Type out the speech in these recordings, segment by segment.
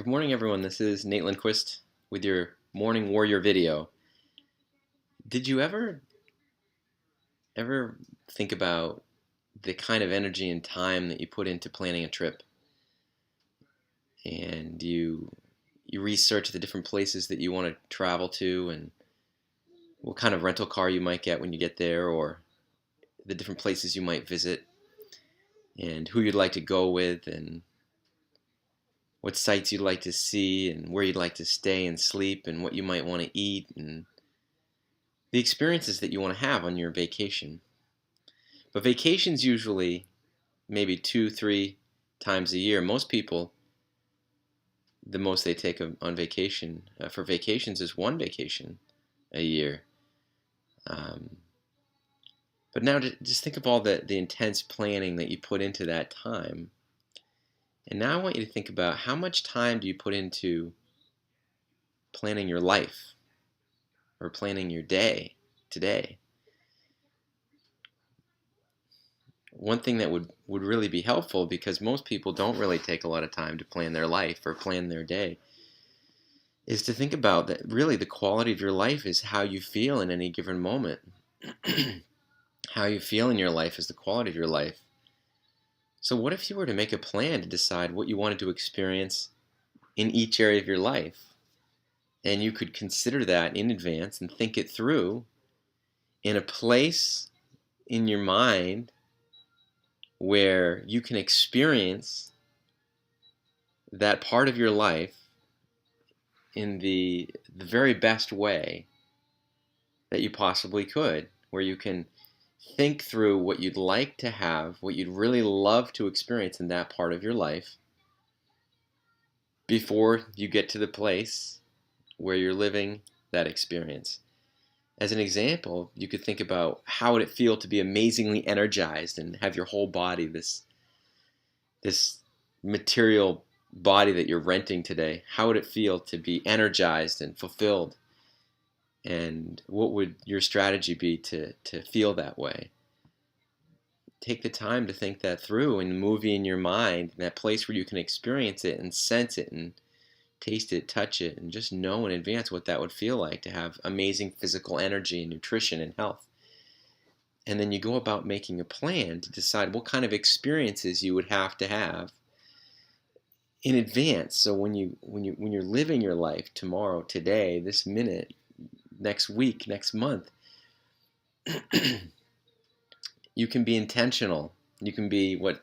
Good morning, everyone. This is Nate Lindquist with your Morning Warrior video. Did you ever think about the kind of energy and time that you put into planning a trip? And you research the different places that you want to travel to and what kind of rental car you might get when you get there, or the different places you might visit, and who you'd like to go with, and what sights you'd like to see, and where you'd like to stay and sleep, and what you might want to eat, and the experiences that you want to have on your vacation. But vacations usually maybe 2, 3 times a year. Most people, the most they take on vacation for vacations is one vacation a year. Um, but now just think of all the intense planning that you put into that time. And now I want you to think about how much time do you put into planning your life or planning your day today. One thing that would really be helpful, because most people don't really take a lot of time to plan their life or plan their day, is to think about that really the quality of your life is how you feel in any given moment. How you feel in your life is the quality of your life. So what if you were to make a plan to decide what you wanted to experience in each area of your life? And you could consider that in advance and think it through in a place in your mind where you can experience that part of your life in the very best way that you possibly could, where you can think through what you'd like to have, what you'd really love to experience in that part of your life before you get to the place where you're living that experience. As an example, you could think about how would it feel to be amazingly energized and have your whole body, this material body that you're renting today, how would it feel to be energized and fulfilled? And what would your strategy be to feel that way? Take the time to think that through and movie in your mind, in that place where you can experience it and sense it and taste it, touch it, and just know in advance what that would feel like to have amazing physical energy and nutrition and health. And then you go about making a plan to decide what kind of experiences you would have to have in advance. So when you're living your life tomorrow, today, this minute, next week, next month, you can be intentional. You can be what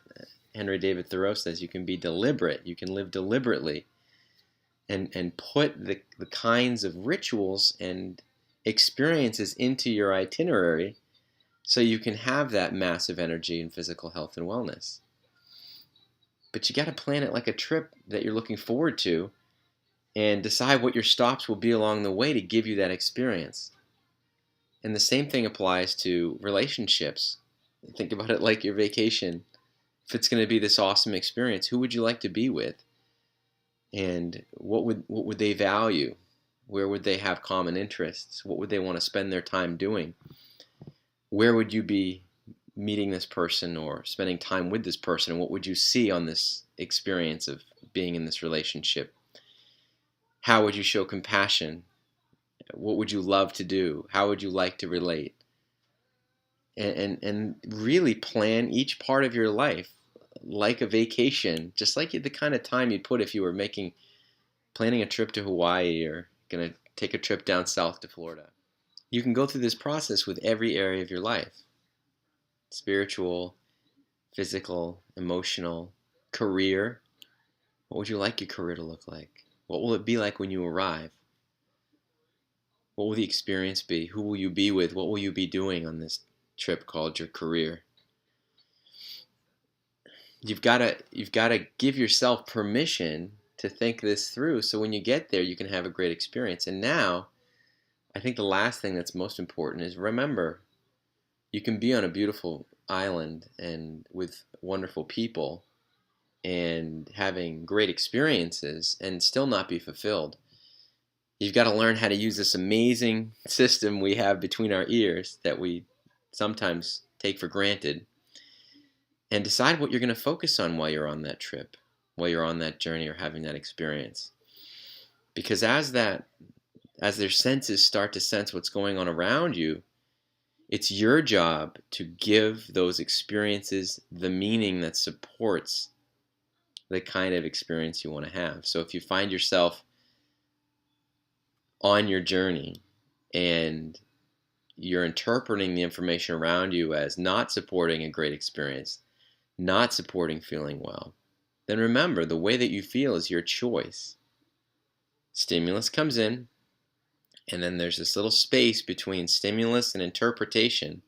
Henry David Thoreau says, you can be deliberate. You can live deliberately and put the kinds of rituals and experiences into your itinerary so you can have that massive energy and physical health and wellness. But you got to plan it like a trip that you're looking forward to and decide what your stops will be along the way to give you that experience. And the same thing applies to relationships. Think about it like your vacation. If it's going to be this awesome experience, who would you like to be with? And what would they value? Where would they have common interests? What would they want to spend their time doing? Where would you be meeting this person or spending time with this person? And what would you see on this experience of being in this relationship? How would you show compassion? What would you love to do? How would you like to relate? And really plan each part of your life like a vacation, just like the kind of time you'd put if you were planning a trip to Hawaii or going to take a trip down south to Florida. You can go through this process with every area of your life: spiritual, physical, emotional, career. What would you like your career to look like? What will it be like when you arrive? What will the experience be? Who will you be with? What will you be doing on this trip called your career? You've got to give yourself permission to think this through, so when you get there you can have a great experience. And now I think the last thing that's most important is, remember, you can be on a beautiful island and with wonderful people and having great experiences and still not be fulfilled. You've got to learn how to use this amazing system we have between our ears that we sometimes take for granted, and decide what you're going to focus on while you're on that trip. while you're on that journey or having that experience. Because as their senses start to sense what's going on around you, it's your job to give those experiences the meaning that supports the kind of experience you want to have. So if you find yourself on your journey and you're interpreting the information around you as not supporting a great experience, not supporting feeling well, then remember, the way that you feel is your choice. Stimulus comes in, and then there's this little space between stimulus and interpretation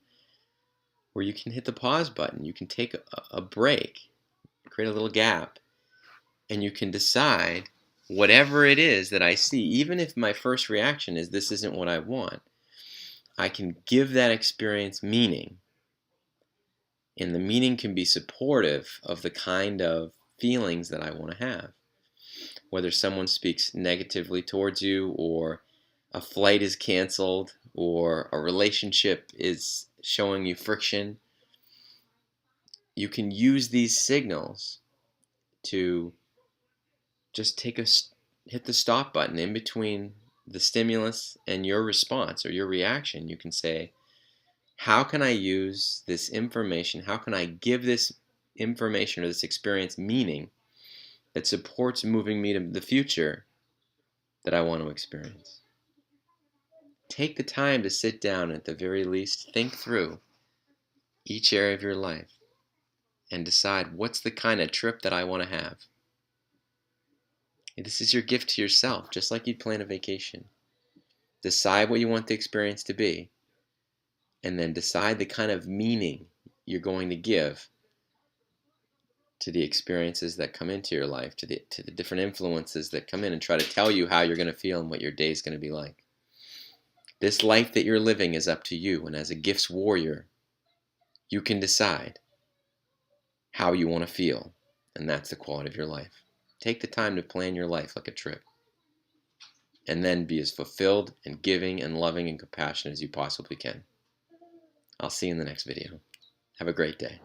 where you can hit the pause button. You can take a break, create a little gap, and you can decide whatever it is that I see, even if my first reaction is this isn't what I want, I can give that experience meaning. And the meaning can be supportive of the kind of feelings that I want to have. Whether someone speaks negatively towards you, or a flight is canceled, or a relationship is showing you friction, you can use these signals to just hit the stop button in between the stimulus and your response or your reaction. You can say, how can I use this information? How can I give this information or this experience meaning that supports moving me to the future that I want to experience? Take the time to sit down, at the very least, think through each area of your life and decide what's the kind of trip that I want to have. And this is your gift to yourself, just like you'd plan a vacation. Decide what you want the experience to be, and then decide the kind of meaning you're going to give to the experiences that come into your life, to the different influences that come in and try to tell you how you're going to feel and what your day is going to be like. This life that you're living is up to you, and as a gifts warrior, you can decide how you want to feel, and that's the quality of your life. Take the time to plan your life like a trip, and then be as fulfilled and giving and loving and compassionate as you possibly can. I'll see you in the next video. Have a great day.